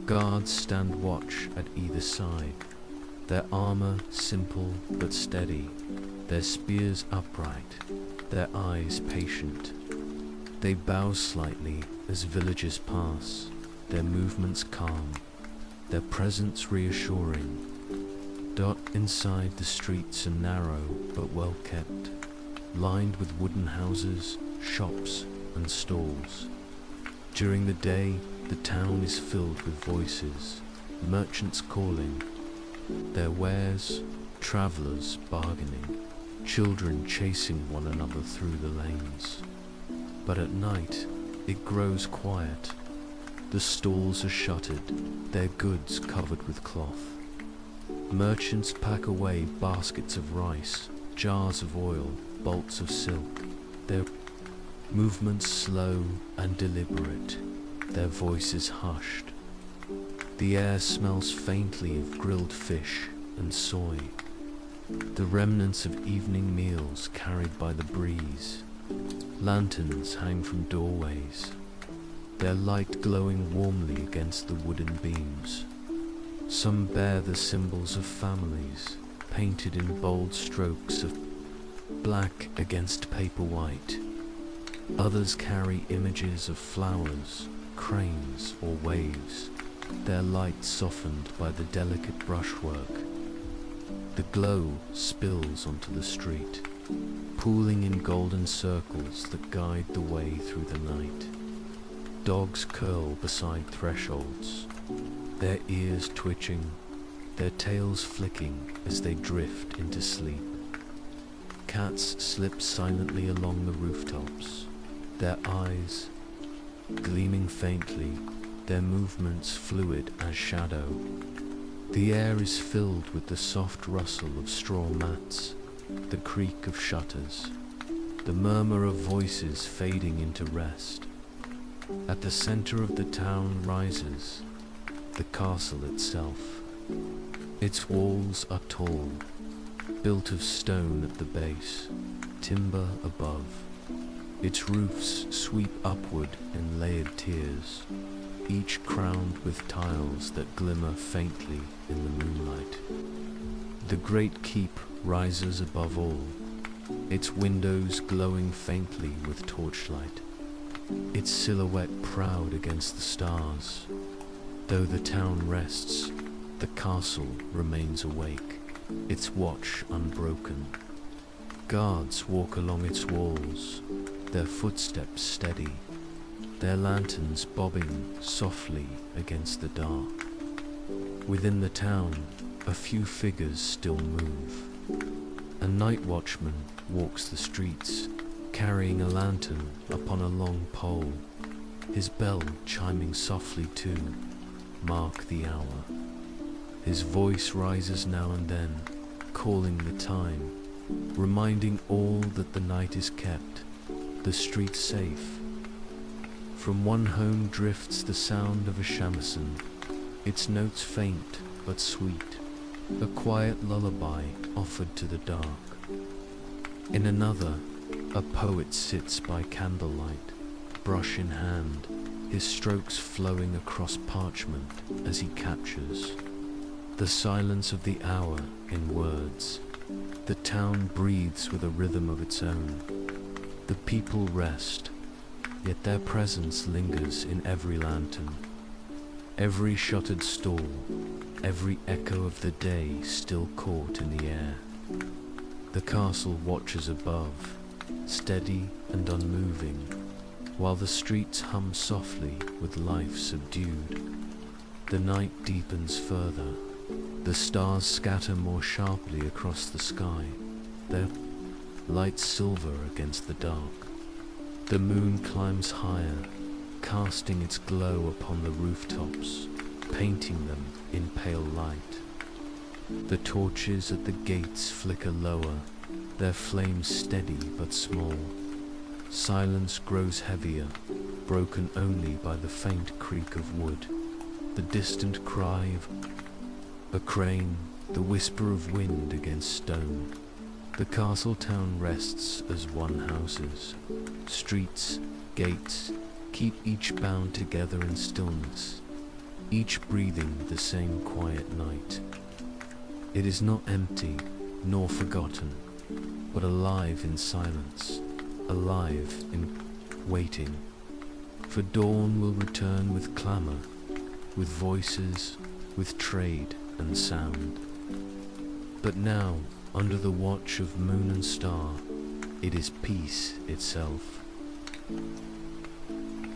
Speaker 1: Guards stand watch at either side, their armor simple but steady, their spears upright, their eyes patient. They bow slightly as villagers pass, their movements calm, their presence reassuring. Inside the streets are narrow but well kept, lined with wooden houses, shops and stalls. During the day, the town is filled with voices, merchants calling, their wares, travelers bargaining, children chasing one another through the lanes. But at night, it grows quiet. The stalls are shuttered, their goods covered with cloth. Merchants pack away baskets of rice, jars of oil, bolts of silk, their movements slow and deliberate, their voices hushed. The air smells faintly of grilled fish and soy, the remnants of evening meals carried by the breeze. Lanterns hang from doorways, their light glowing warmly against the wooden beams. Some bear the symbols of families, painted in bold strokes of black against paper white. Others carry images of flowers, cranes or waves, their light softened by the delicate brushwork. The glow spills onto the street, pooling in golden circles that guide the way through the night. Dogs curl beside thresholds, their ears twitching, their tails flicking as they drift into sleep. Cats slip silently along the rooftops, their eyes gleaming faintly, their movements fluid as shadow. The air is filled with the soft rustle of straw mats, the creak of shutters, the murmur of voices fading into rest. At the center of the town rises the castle itself. Its walls are tall, built of stone at the base, timber above. Its roofs sweep upward in layered tiers, each crowned with tiles that glimmer faintly in the moonlight. The great keep rises above all, its windows glowing faintly with torchlight, its silhouette proud against the stars. Though the town rests, the castle remains awake, its watch unbroken. Guards walk along its walls, their footsteps steady, their lanterns bobbing softly against the dark. Within the town, a few figures still move. A night watchman walks the streets, carrying a lantern upon a long pole. his bell chiming softly to mark the hour. His voice rises now and then, calling the time, reminding all that the night is kept, the streets safe. From one home drifts the sound of a shamisen, its notes faint but sweet, a quiet lullaby offered to the dark. In another, a poet sits by candlelight, brush in hand, his strokes flowing across parchment as he captures the silence of the hour in words. The town breathes with a rhythm of its own. The people rest, yet their presence lingers in every lantern, every shuttered stall, every echo of the day still caught in the air. The castle watches above, steady and unmoving, while the streets hum softly with life subdued. The night deepens further. The stars scatter more sharply across the sky, their light silver against the dark. The moon climbs higher, casting its glow upon the rooftops, painting them in pale light. The torches at the gates flicker lower, their flames steady but small. Silence grows heavier, broken only by the faint creak of wood, the distant cry of a crane, the whisper of wind against stone. The castle town rests as one houses. Streets, gates, keep each bound together in stillness, each breathing the same quiet night. It is not empty, nor forgotten, but alive in silence, alive in waiting. For dawn will return with clamor, with voices, with trade and sound. But now, under the watch of moon and star, it is peace itself.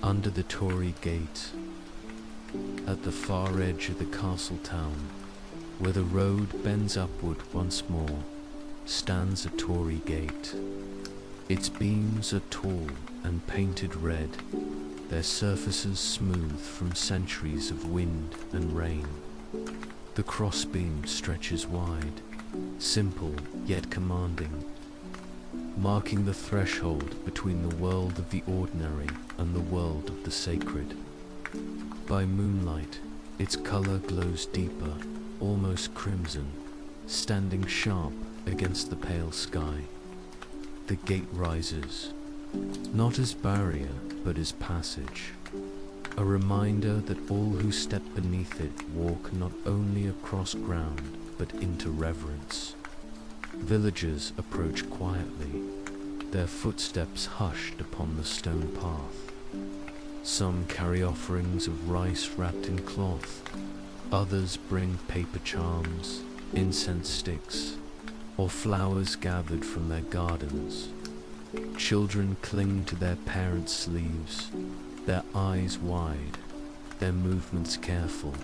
Speaker 1: Under the Tory gate, at the far edge of the castle town, where the road bends upward once more, stands a Tory gate. Its beams are tall and painted red, their surfaces smooth from centuries of wind and rain. The crossbeam stretches wide, simple yet commanding, marking the threshold between the world of the ordinary and the world of the sacred. By moonlight, its color glows deeper, almost crimson, standing sharp against the pale sky. The gate rises, not as barrier, but as passage, a reminder that all who step beneath it walk not only across ground, but into reverence. Villagers approach quietly, their footsteps hushed upon the stone path. Some carry offerings of rice wrapped in cloth, others bring paper charms, incense sticks, or flowers gathered from their gardens. Children cling to their parents' sleeves, their eyes wide, their movements careful,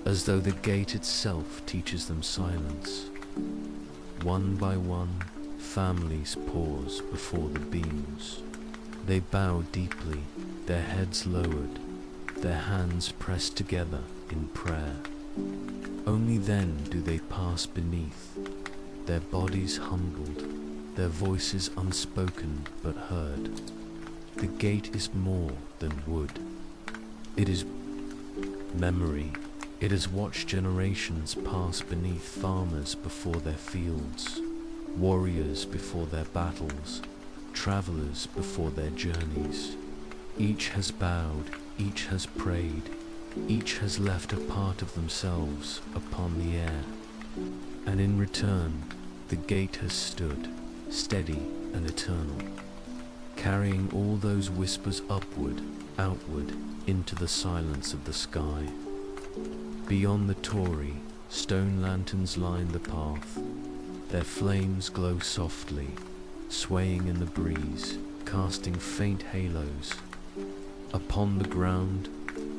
Speaker 1: as though the gate itself teaches them silence. One by one, families pause before the beams. They bow deeply, their heads lowered, their hands pressed together in prayer. Only then do they pass beneath, their bodies humbled, their voices unspoken but heard. The gate is more than wood. It is memory. It has watched generations pass beneath, farmers before their fields, warriors before their battles, travelers before their journeys. Each has bowed, each has prayed, each has left a part of themselves upon the air. And in return, the gate has stood, steady and eternal, carrying all those whispers upward, outward, into the silence of the sky. Beyond the Tory, stone lanterns line the path. Their flames glow softly, swaying in the breeze, casting faint halos. Upon the ground,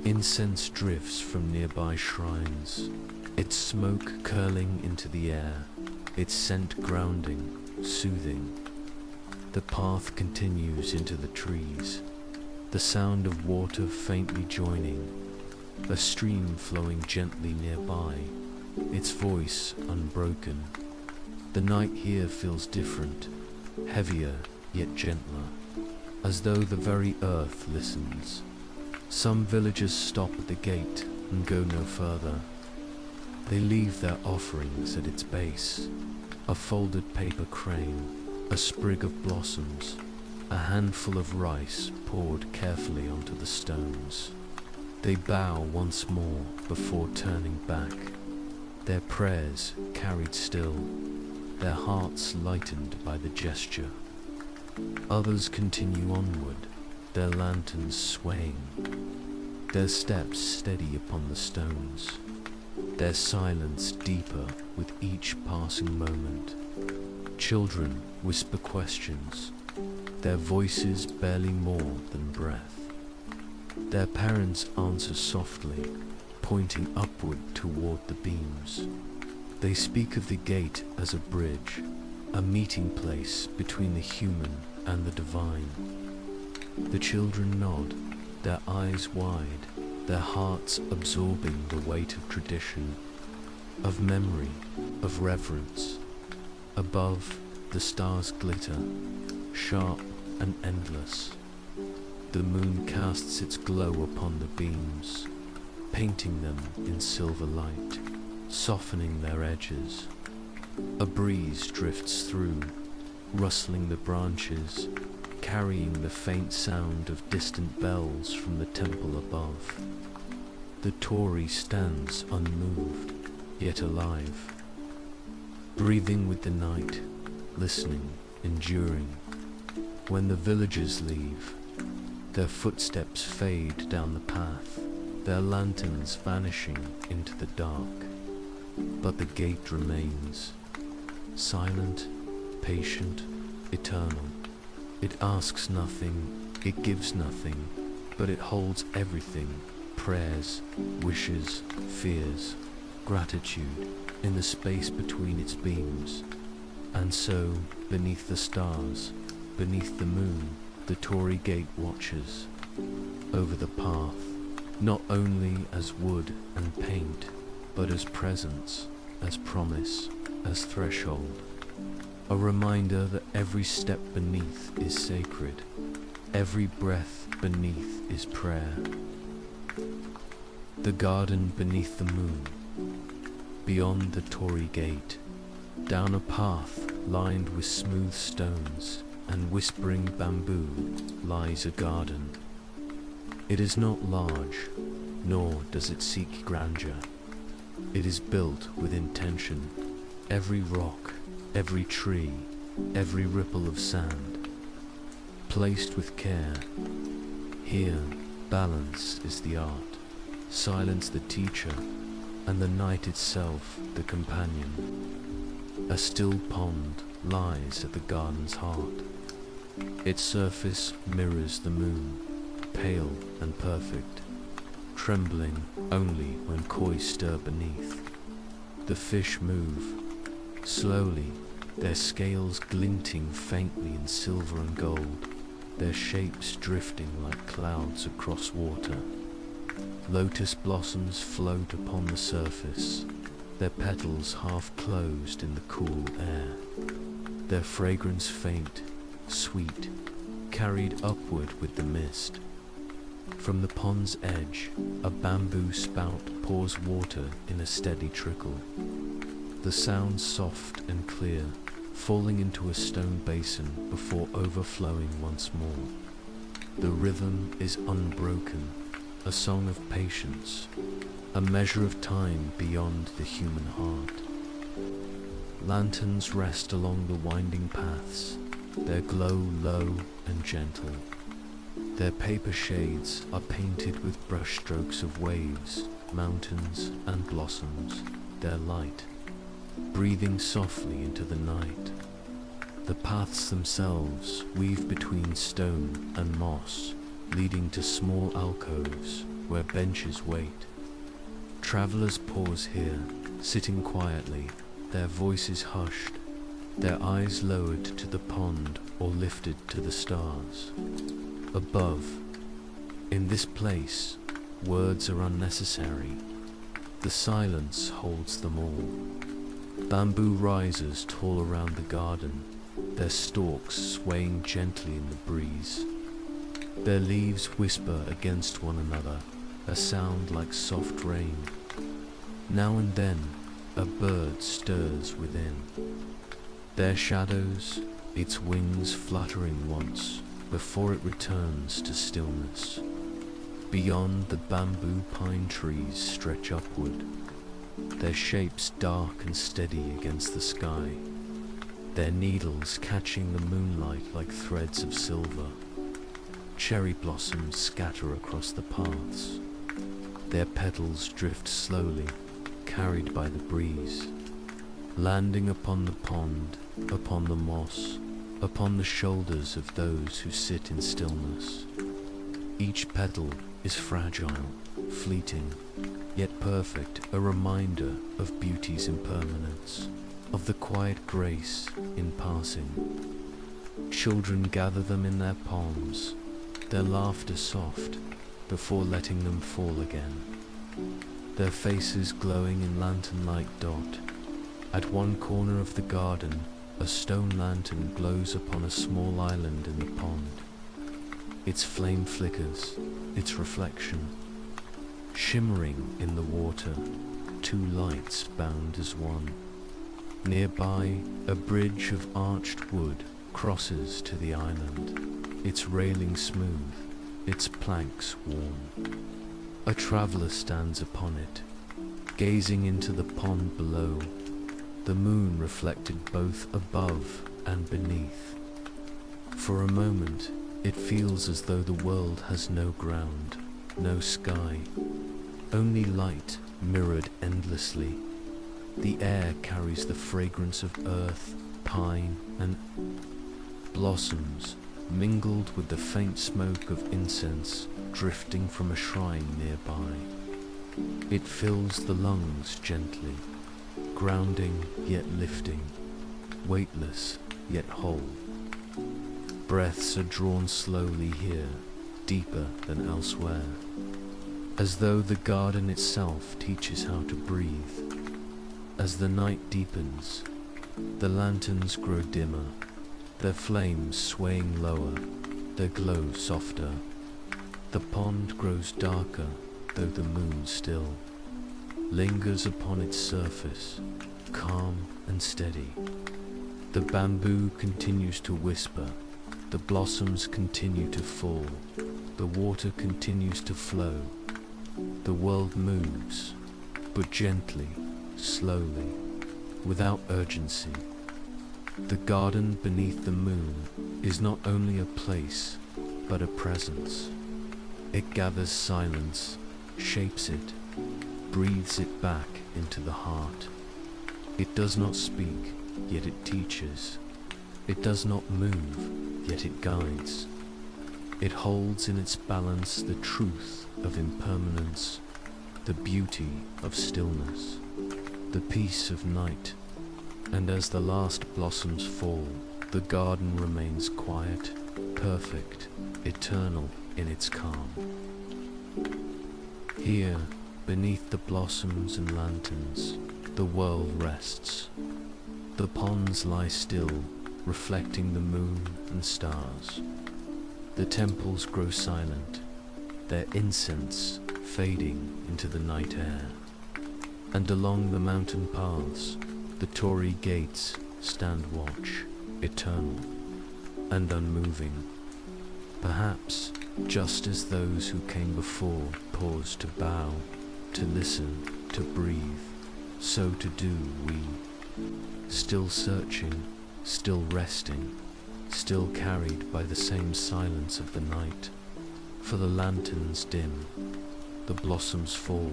Speaker 1: incense drifts from nearby shrines, its smoke curling into the air, its scent grounding, soothing. The path continues into the trees, the sound of water faintly joining, a stream flowing gently nearby, its voice unbroken. The night here feels different, heavier yet gentler, as though the very earth listens. Some villagers stop at the gate and go no further. They leave their offerings at its base, a folded paper crane, a sprig of blossoms, a handful of rice poured carefully onto the stones. They bow once more before turning back, their prayers carried still, their hearts lightened by the gesture. Others continue onward, their lanterns swaying, their steps steady upon the stones, their silence deeper with each passing moment. Children whisper questions, their voices barely more than breath. Their parents answer softly, pointing upward toward the beams. They speak of the gate as a bridge, a meeting place between the human and the divine. The children nod, their eyes wide, their hearts absorbing the weight of tradition, of memory, of reverence. Above, the stars glitter, sharp and endless. The moon casts its glow upon the beams, painting them in silver light, softening their edges. A breeze drifts through, rustling the branches, carrying the faint sound of distant bells from the temple above. The Torii stands unmoved, yet alive, breathing with the night, listening, enduring. When the villagers leave, their footsteps fade down the path, their lanterns vanishing into the dark. But the gate remains, silent, patient, eternal. It asks nothing, it gives nothing, but it holds everything: prayers, wishes, fears, gratitude, in the space between its beams. And so, beneath the stars, beneath the moon, the Torii gate watches over the path, not only as wood and paint, but as presence, as promise, as threshold. A reminder that every step beneath is sacred, every breath beneath is prayer. The garden beneath the moon, beyond the Torii gate, down a path lined with smooth stones and whispering bamboo lies a garden. It is not large, nor does it seek grandeur. It is built with intention. Every rock, every tree, every ripple of sand, placed with care. Here, balance is the art, silence the teacher, and the night itself the companion. A still pond lies at the garden's heart. Its surface mirrors the moon, pale and perfect, trembling only when koi stir beneath. The fish move, slowly, their scales glinting faintly in silver and gold, their shapes drifting like clouds across water. Lotus blossoms float upon the surface, their petals half closed in the cool air, their fragrance faint, sweet, carried upward with the mist. From the pond's edge, a bamboo spout pours water in a steady trickle. The sound soft and clear, falling into a stone basin before overflowing once more. The rhythm is unbroken, a song of patience, a measure of time beyond the human heart. Lanterns rest along the winding paths, their glow low and gentle. Their paper shades are painted with brushstrokes of waves, mountains and blossoms, their light breathing softly into the night. The paths themselves weave between stone and moss, leading to small alcoves where benches wait. Travelers pause here, sitting quietly, their voices hushed, their eyes lowered to the pond or lifted to the stars. Above, In this place, words are unnecessary. The silence holds them all. Bamboo rises tall around the garden, their stalks swaying gently in the breeze. Their leaves whisper against one another, a sound like soft rain. Now and then, a bird stirs within. Their shadows, its wings fluttering once, before it returns to stillness. Beyond, the bamboo pine trees stretch upward, their shapes dark and steady against the sky, their needles catching the moonlight like threads of silver. Cherry blossoms scatter across the paths. Their petals drift slowly, carried by the breeze, landing upon the pond, upon the moss, upon the shoulders of those who sit in stillness. Each petal is fragile, fleeting, yet perfect, a reminder of beauty's impermanence, of the quiet grace in passing. Children gather them in their palms, their laughter soft, before letting them fall again. Their faces glowing in lantern-like dot. At one corner of the garden, a stone lantern glows upon a small island in the pond. Its flame flickers, its reflection, shimmering in the water, two lights bound as one. Nearby, a bridge of arched wood crosses to the island, its railing smooth, its planks warm. A traveller stands upon it, gazing into the pond below, the moon reflected both above and beneath. For a moment, it feels as though the world has no ground, no sky, only light mirrored endlessly. The air carries the fragrance of earth, pine, and blossoms, mingled with the faint smoke of incense drifting from a shrine nearby. It fills the lungs gently, grounding yet lifting, weightless yet whole. Breaths are drawn slowly here, deeper than elsewhere, as though the garden itself teaches how to breathe. As the night deepens, the lanterns grow dimmer, their flames swaying lower, their glow softer. The pond grows darker, though the moon still lingers upon its surface, calm and steady. The bamboo continues to whisper, the blossoms continue to fall, the water continues to flow. The world moves, but gently, slowly, without urgency. The garden beneath the moon is not only a place, but a presence. It gathers silence, shapes it, breathes it back into the heart. It does not speak, yet it teaches. It does not move, yet it guides. It holds in its balance the truth of impermanence, the beauty of stillness, the peace of night. And as the last blossoms fall, the garden remains quiet, perfect, eternal in its calm. Here, beneath the blossoms and lanterns, the world rests. The ponds lie still, reflecting the moon and stars. The temples grow silent, their incense fading into the night air. And along the mountain paths, the Torii gates stand watch, eternal and unmoving. Perhaps just as those who came before paused to bow, to listen, to breathe, so to do we. Still searching, still resting, still carried by the same silence of the night. For the lanterns dim, the blossoms fall,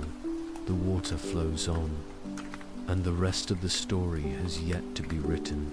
Speaker 1: the water flows on, and the rest of the story has yet to be written.